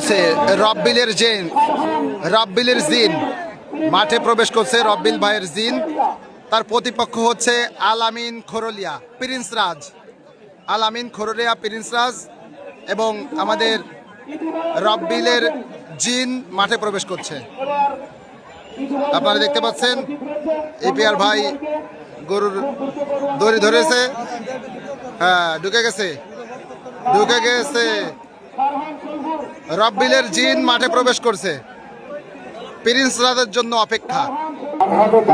করছে রব্বিলের জিন, রব্বিলের জিন মাঠে প্রবেশ করছে। রব্বিল ভাইয়ের জিন, তার প্রতিপক্ষ হচ্ছে আলামিন খরলিয়া প্রিন্স রাজ, আলামিন খরলিয়া প্রিন্স রাজ এবং আমাদের রব্বিলের জিন মাঠে প্রবেশ করছে। আপনারা দেখতে পাচ্ছেন এপিআর ভাই গরুর দড়ি ধরেছে, হ্যাঁ ঢুকে গেছে, ঢুকে গেছে। রব্বিলের জিন মাঠে প্রবেশ করছে, প্রিন্স রাজের জন্য অপেক্ষা।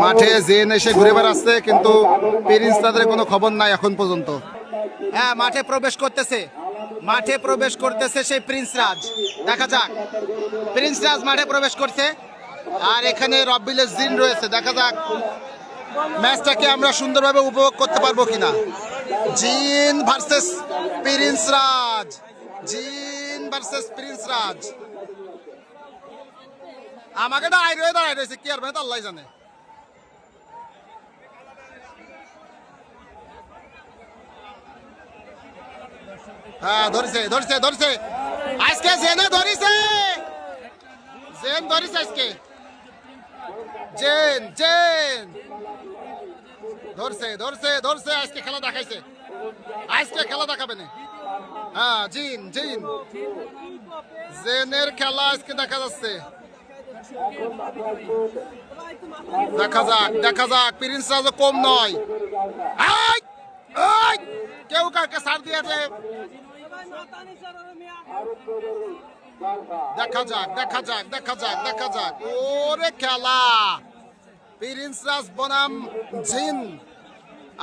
মাঠে জিন এসে ঘুরে বেড়াচ্ছে, কিন্তু প্রিন্স রাজের কোনো খবর নাই এখন পর্যন্ত। হ্যাঁ মাঠে প্রবেশ করতেছে, মাঠে প্রবেশ করতেছে সেই প্রিন্স রাজ। দেখা যাক, প্রিন্স রাজ মাঠে প্রবেশ করছে আর এখানে রব্বিলের জিন রয়েছে। দেখা যাক ম্যাচটাকে আমরা সুন্দরভাবে উপভোগ করতে পারবো কিনা। জিন ভার্সেস প্রিন্স রাজ, জিন ভার্সেস প্রিন্স রাজ। আমাকে দাঁড়াই রয়েছে কি আর ভাই, আল্লাহ জানে। হ্যাঁ ধরছে ধরছে ধরছে আজকে জেনে ধরিছে, জেন ধরিছে আজকে, জেন জেন ধরছে ধরছে ধরছে আজকে খেলা দেখাইছে, আজকে খেলা দেখাবে না। হ্যাঁ জিন জিন জেনের খেলা আজকে দেখা যাচ্ছে। দেখা যাক দেখা যাক, প্রিন্স রাজও কম নয়। কেউ কাউকে ছাড় দিয়েছে। দেখা যাক দেখা যাক দেখা যাক দেখা যাক, ওরে খেলা। প্রিন্স রাজ বনাম জিন,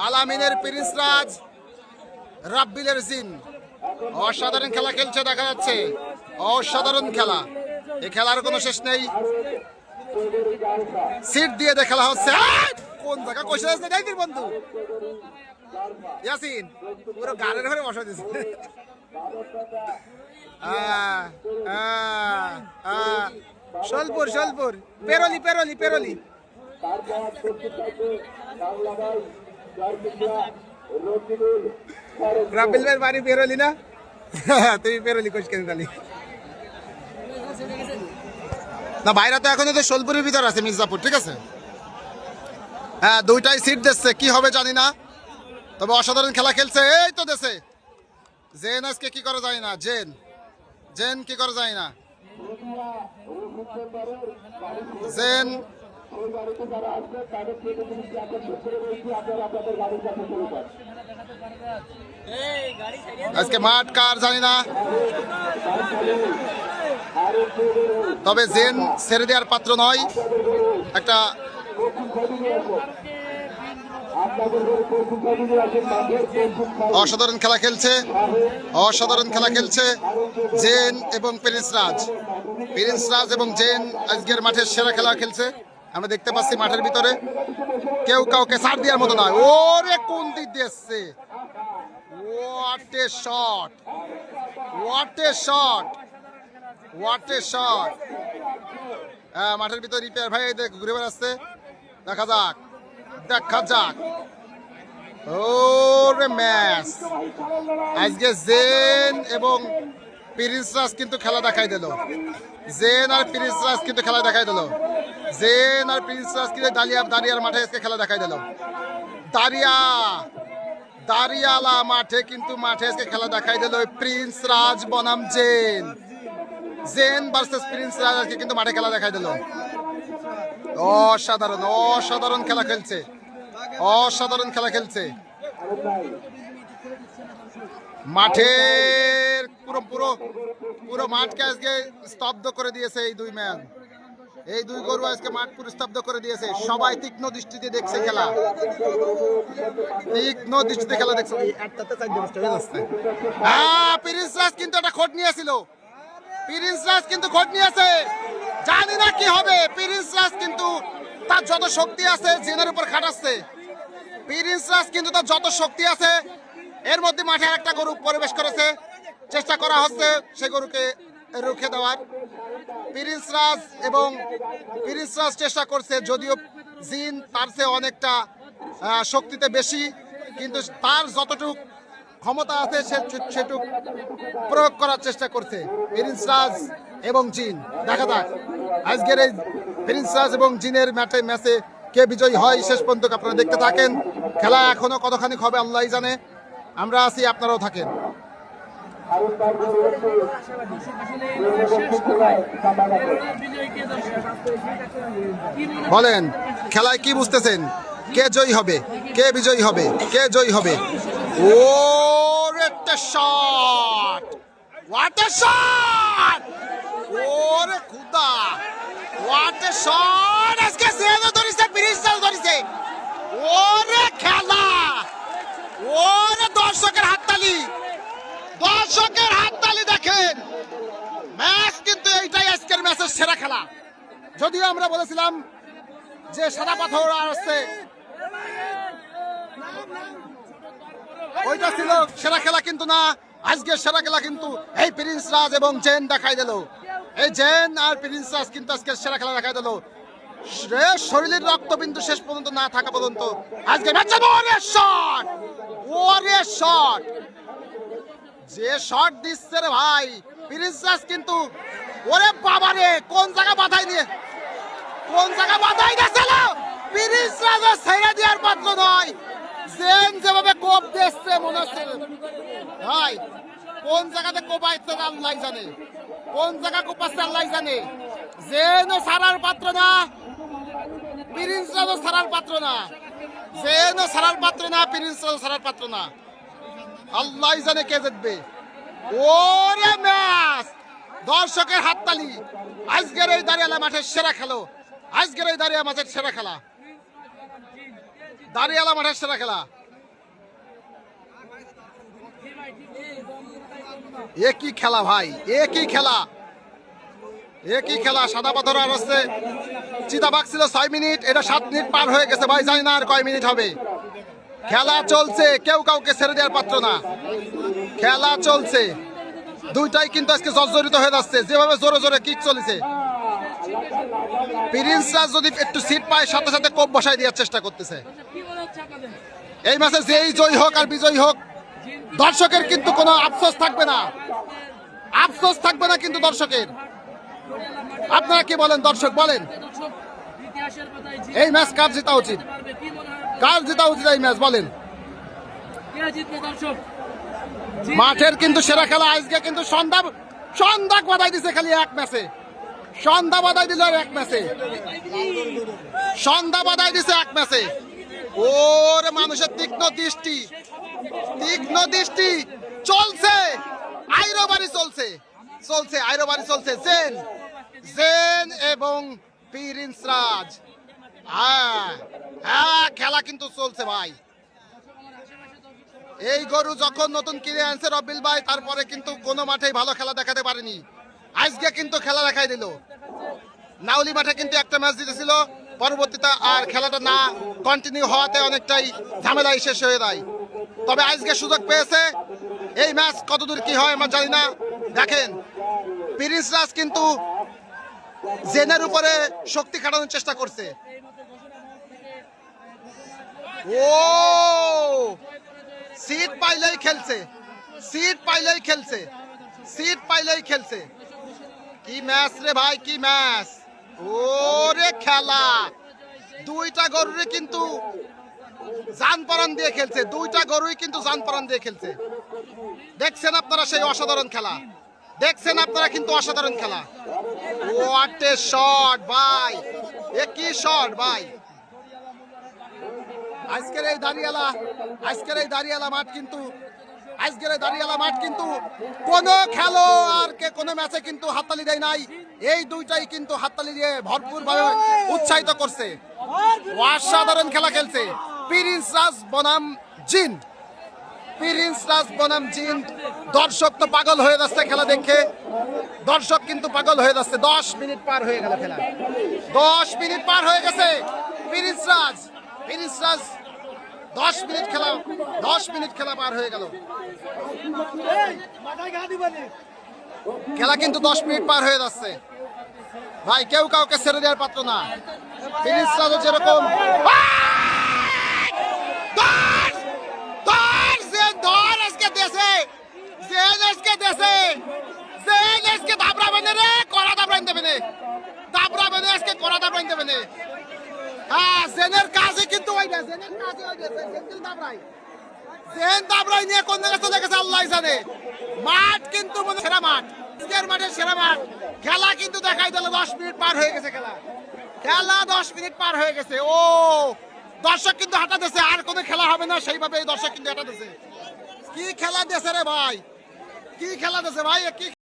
আলামিনের প্রিন্স রাজ, রাব্বিলের জিন অসাধারণ খেলা খেলছে দেখা যাচ্ছে, অসাধারণ খেলা। এই খেলার কোনো শেষ নেই, সিট দিয়ে খেলা হচ্ছে। কোন জায়গা কষে আসছে দেখি বন্ধু ইয়াসিন, পুরো গানের ঘরে বসা দিচ্ছে। সোলপুর সোলপুর, পেরোলি পেরোলি পেরোলি। রাব্বিল ভাইয়ের বাড়ি পেরোলি না, তুমি পেরোলি কোচ কেন তালি না। বাইরে তো এখন তো সোলপুরের ভিতর আছে মির্জাপুর, ঠিক আছে। হ্যাঁ দুইটাই সিট দিচ্ছে, কি হবে জানি না, তবে অসাধারণ খেলা খেলছে। এই তো দেশে জেন আজকে কি করা যায় না, জেন জেন কি করা যায় না, জেন আজকে মাঠ কার জানি না, তবে জেন ছেড়ে দেওয়ার পাত্র নয়। একটা অসাধারণ খেলা খেলছে, অসাধারণ খেলা খেলছে জেন এবং প্রিন্স রাজ। প্রিন্স রাজ এবং জেন আজকের মাঠের সেরা খেলা খেলছে। আমরা দেখতে পাচ্ছি মাঠের ভিতরে কেউ কাউকে ছাড় দেওয়ার মতো নয়। ওরে কোন দিক দিয়ে এসছে, what a shot, what a shot, what a shot. হ্যাঁ মাঠের ভিতরে রিপেয়ার ভাই ঘুরে বেড়াচ্ছে। দেখা যাক দেখা যাক, ওরে ম্যাচ আজকে জেন এবং প্রিন্স রাজ কিন্তু খেলা দেখাই দিল। জেন আর প্রিন্স রাজ কিন্তু খেলা দেখাই দিল। জেন আর প্রিন্স রাজ কিন্তু দাঁড়িয়ার মাঠে আজকে খেলা দেখাই দিল। দাঁড়িয়ালা মাঠে কিন্তু মাঠে আজকে খেলা দেখাই দিল প্রিন্স রাজ বনাম জেন। জেন ভার্সেস প্রিন্স রাজ আজকে কিন্তু মাঠে খেলা দেখাই দিল। অসাধারণ অসাধারণ খেলা খেলছে, অসাধারণ খেলা খেলছে। মাঠের পুরো পুরো পুরো মাঠকে আজকে স্তব্ধ করে দিয়েছে এই দুই ম্যান, এই দুই গরু আজকে মাঠ পুরো স্তব্ধ করে দিয়েছে। সবাই তীক্ষ্ণ দৃষ্টিতে দেখছে খেলা, তীক্ষ্ণ দৃষ্টিতে খেলা দেখছে। প্রিন্স রাজ কিন্তু একটা খোঁজ নিয়েছিল, প্রিন্স রাজ কিন্তু খোঁজ নিয়েছে, জানি না কি হবে। প্রিন্স রাজ কিন্তু তার যত শক্তি আছে জেনের উপর খাটাচ্ছে। প্রিন্স রাজ কিন্তু তার যত শক্তি আছে এর মধ্যে মাঠে একটা গরু প্রবেশ করেছে, চেষ্টা করা হচ্ছে সে গরুকে রুখে দেওয়ার। প্রিন্স রাজ এবং প্রিন্স রাজ চেষ্টা করছে, যদিও জিন তার চেয়ে অনেকটা শক্তিতে বেশি, কিন্তু তার যতটুক ক্ষমতা আছে সেটুক প্রয়োগ করার চেষ্টা করছে। প্রিন্স রাজ এবং জিন। দেখা যাক আজকের এই প্রিন্স রাজ এবং জিনের ম্যাচে কে বিজয়ী হয়। শেষ পর্যন্ত আপনারা দেখতে থাকেন। খেলা এখনো কতখানি হবে আল্লাহই জানে। আমরা আছি, আপনারাও থাকেন। বলেন খেলায় কি বুঝতেছেন? কে জয়ী হবে, কে বিজয়ী হবে, কে জয়ী হবে? ও একটা শট, হোয়াট এ শট! ওরে খুদা, হোয়াট এ শট! আজকে সেনো ধরিছে, প্রিন্স ধরিছে। ওরে খেলা, ওরে দর্শকের হাততালি, দর্শকের হাততালি দেখেন। ম্যাচ কিন্তু এইটাই আজকের ম্যাচের সেরা খেলা। যদিও আমরা বলেছিলাম যে সাদা পাথর আসছে, ওইটা ছিল সেরা খেলা, কিন্তু না, আজকের সেরা খেলা কিন্তু এই প্রিন্স রাজ এবং জেন দেখাই দিল। এই জেন আর প্রিন্স রাজ কিন্তু আজকের সেরা খেলা দেখাই দিল। শরীরের রক্তবিন্দু শেষ পর্যন্ত না থাকা পর্যন্ত আজকে ম্যাচে ওরে শট, ওরে শট! যে শট দিচ্ছে রে ভাই প্রিন্স রাজ, কিন্তু ওরে বাবারে কোন জায়গা বাধাই দিয়ে, কোন জায়গা বাধাই দিয়েছিল প্রিন্স রাজ, ছেড়ে দেওয়ার পাত্র নয়। জেন যেভাবে কোপ দিচ্ছে মনে হচ্ছে ভাই, কোন জায়গাতে কোপাইছে আল্লাহ জানে, কোন জায়গা কোপাচ্ছে আল্লাহ জানে। জেনও ছাড়ার পাত্র না, প্রিন্স রাজও ছাড়ার পাত্র না, জেনও ছাড়ার পাত্র না, প্রিন্স রাজও ছাড়ার পাত্র না। আল্লাহ জানে কে জিতবে। ওরে ম্যাচ, দর্শকের হাততালি। আজকের এই দাঁড়িয়ালা মাঠের সেরা খেলো, আজকের এই দাঁড়িয়া মাঠের সেরা খেলা, দাঁড়িয়ালা মাঠের সেরা খেলা। এ কি খেলা ভাই, এ কি খেলা, এ কি খেলা! সাদা পাথর আর হচ্ছে চিতাবাঘ ছিল 6 মিনিট, এটা 7 মিনিট পার হয়ে গেছে ভাই, জানি না আর কয় মিনিট হবে। খেলা চলছে, কেউ কাউকে ছেড়ে দেওয়ার পাত্র না, খেলা চলছে। দুইটাই কিন্তু আজকে জর্জরিত হয়ে যাচ্ছে, যেভাবে জোরে জোরে কিক চলেছে। প্রিন্স রাজ যদি একটু সিট পায় সাথে সাথে কোপ বসাই দেওয়ার চেষ্টা করতেছে। এই ম্যাচে যেই জয়ী হোক আর বিজয়ী হোক, দর্শকের কিন্তু কোনো আফসোস থাকবে না, আফসোস থাকবে না কিন্তু দর্শকের। আপনারা কি বলেন দর্শক, বলেন এই ম্যাচ কার জেতা উচিত, কার জেতা উচিত এই ম্যাচ বলেন? মাঠের কিন্তু সেরা খেলা আজকে, কিন্তু সন্ধ্যা বাধাই দিছে খালি এক ম্যাচে, সন্ধ্যা বাধাই দিল এক ম্যাচে, সন্ধ্যা বাধাই দিছে এক ম্যাচে। ওরে মানুষের তীক্ষ্ণ দৃষ্টি, তীক্ষ্ণ দৃষ্টি চলছে, আইরবাড়ি চলছে, চলছে আইরবাড়ি চলছে। জেন, জেন এবং প্রিন্স রাজ, হ্যাঁ হ্যাঁ খেলা কিন্তু চলছে ভাই। এই গরু যখন নতুন কিনে আনছে রবিল ভাই, তারপরে কিন্তু কোনো মাঠেই ভালো খেলা দেখাতে পারেনি। আজকে কিন্তু খেলা দেখাই দিল। নাউলি মাঠে কিন্তু একটা ম্যাচ জিতেছিল, পরবর্তীতে আর খেলাটা না কন্টিনিউ হওয়াতে অনেকটাই ঝামেলায় শেষ হয়ে যায়। তবে আজকে সুযোগ পেয়েছে, এই ম্যাচ কতদূর কি হয় আমরা জানি না। দেখেন প্রিন্স রাজ কিন্তু জেনের উপরে শক্তি খাটানোর চেষ্টা করছে। ও সিট পাইলেই খেলছে, সিট পাইলেই খেলছে, সিট পাইলেই খেলছে। কি ম্যাচ রে ভাই, কি ম্যাচ! ওরে খেলা, দুইটা গরুরে কিন্তু জান পরান দিয়ে খেলছে, দুইটা গরুই কিন্তু জান পরান দিয়ে খেলছে। দেখছেন আপনারা সেই অসাধারণ খেলা, দেখছেন আপনারা কিন্তু অসাধারণ খেলা। হোয়াট এ শট ভাই, এ কি শট ভাই! আজকের এই দাঁড়িয়ালা, আজকের এই দাঁড়িয়ালা মাঠ কিন্তু, আজকের এই দাঁড়িয়ালা মাঠ কিন্তু কোনো খেলোয়াড়কে কোনো ম্যাচে কিন্তু হাততালি দেয় নাই। এই দুইটাই কিন্তু হাততালি দিয়ে ভরপুর ভাবে উৎসাহিত করছে। অসাধারণ খেলা খেলছে প্রিন্স রাজ বনাম জিন, প্রিন্স রাজ বনাম জিন। দর্শক তো পাগল হয়ে যাচ্ছে খেলা দেখে, দর্শক কিন্তু পাগল হয়ে যাচ্ছে। 10 মিনিট পার হয়ে গেল খেলা, 10 মিনিট পার হয়ে গেছে। প্রিন্স রাজ, প্রিন্স রাজ 10 মিনিট খেলা, 10 মিনিট খেলা পার হয়ে গেল। খেলা কিন্তু 10 মিনিট পার হয়ে যাচ্ছে ভাই, কেউ কাউকে ছেড়ে দেওয়ার পাত্র না। প্রিন্স রাজও যেরকম আজকে দেশে, আজকে দেশে, আজকে ধাবরা বানে রে। জেনের কাজই কিন্তু ওইটা, জেনের কাজই ওইটা, জেন দাবরাই। জেন দাবরাই নিয়ে কোন জায়গায় চলে গেছে আল্লাহ জানে। মাঠ কিন্তু মনে সেরা মাঠ, আজকের মাঠের সেরা মাঠ। খেলা কিন্তু দেখাই দিল 10 মিনিট পার হয়ে গেছে, খেলা 10 মিনিট পার হয়ে গেছে। ও দর্শক কিন্তু হাঁটা দিচ্ছে, আর কোনো খেলা হবে না সেইভাবে এই দর্শক কিন্তু হাঁটা দিচ্ছে। কি খেলা দিয়েছে রে ভাই, কি খেলা দিয়েছে ভাই, কি